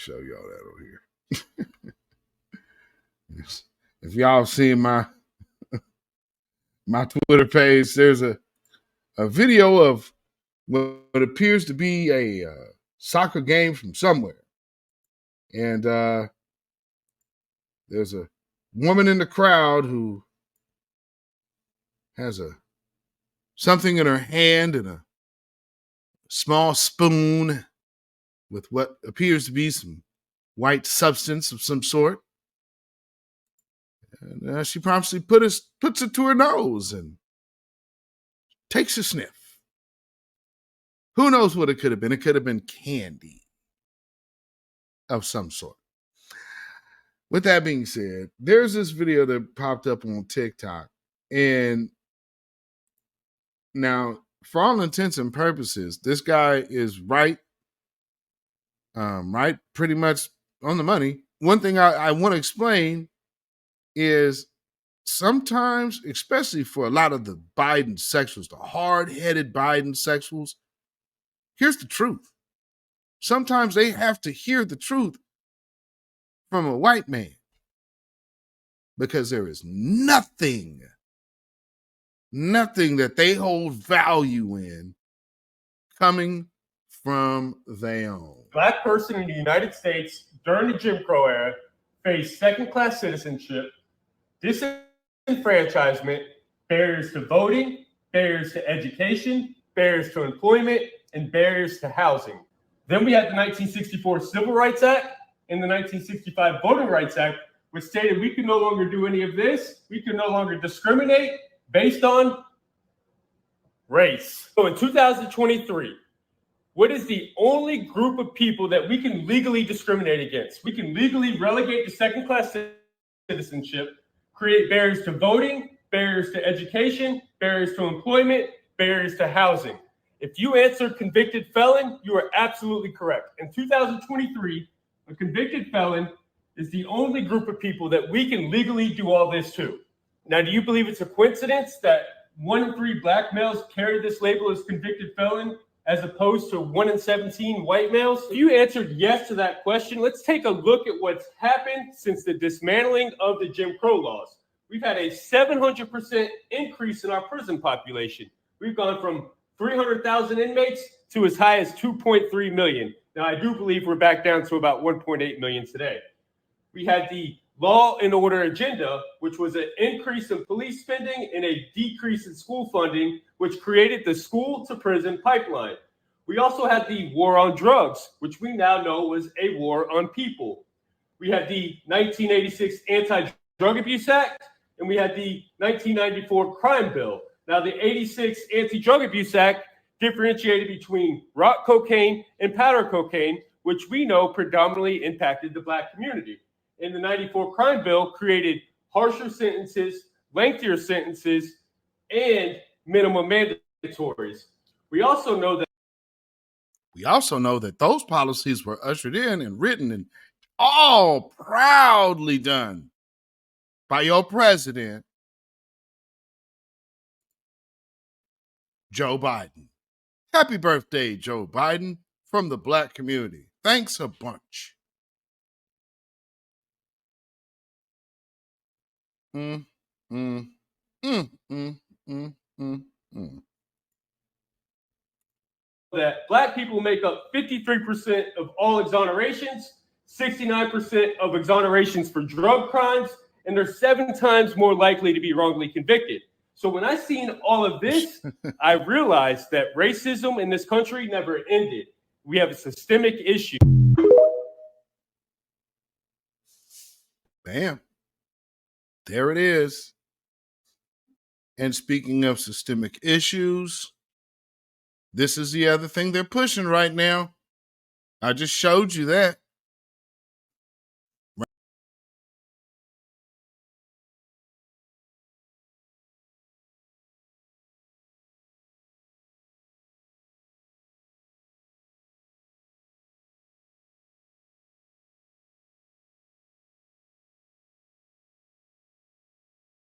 show y'all that over here. If y'all seen my Twitter page, there's a video of what appears to be a soccer game from somewhere. And there's a woman in the crowd who has something in her hand and a small spoon with what appears to be some white substance of some sort. And she promptly puts it to her nose and takes a sniff. Who knows what it could have been? It could have been candy of some sort. With that being said, there's this video that popped up on TikTok. And now, for all intents and purposes, this guy is right pretty much on the money. One thing I want to explain is sometimes, especially for a lot of the Biden sexuals, the hard-headed Biden sexuals, here's the truth. Sometimes they have to hear the truth from a white man because there is nothing that they hold value in coming from their own. Black person in the United States during the Jim Crow era faced second-class citizenship, disenfranchisement, barriers to voting, barriers to education, barriers to employment, and barriers to housing. Then we had the 1964 Civil Rights Act and the 1965 Voting Rights Act, which stated we could no longer do any of this. We could no longer discriminate based on race. So in 2023, what is the only group of people that we can legally discriminate against? We can legally relegate to second-class citizenship, create barriers to voting, barriers to education, barriers to employment, barriers to housing. If you answered convicted felon, you are absolutely correct. In 2023, a convicted felon is the only group of people that we can legally do all this to. Now, do you believe it's a coincidence that 1 in 3 black males carry this label as convicted felon as opposed to 1 in 17 white males? If you answered yes to that question, let's take a look at what's happened since the dismantling of the Jim Crow laws. We've had a 700% increase in our prison population. We've gone from 300,000 inmates to as high as 2.3 million. Now, I do believe we're back down to about 1.8 million today. We had the law and order agenda, which was an increase in police spending and a decrease in school funding, which created the school to prison pipeline. We also had the war on drugs, which we now know was a war on people. We had the 1986 Anti-Drug Abuse Act, and we had the 1994 Crime Bill. Now, the 86 Anti-Drug Abuse Act differentiated between rock cocaine and powder cocaine, which we know predominantly impacted the black community. And the 94 Crime Bill created harsher sentences, lengthier sentences, and minimum mandatories. We also know that those policies were ushered in and written and all proudly done by your president, Joe Biden. Happy birthday, Joe Biden, from the black community. Thanks a bunch. That black people make up 53% of all exonerations, 69% of exonerations for drug crimes, and they're 7 times more likely to be wrongly convicted. So when I seen all of this, I realized that racism in this country never ended. We have a systemic issue. Bam. There it is. And speaking of systemic issues, this is the other thing they're pushing right now. I just showed you that.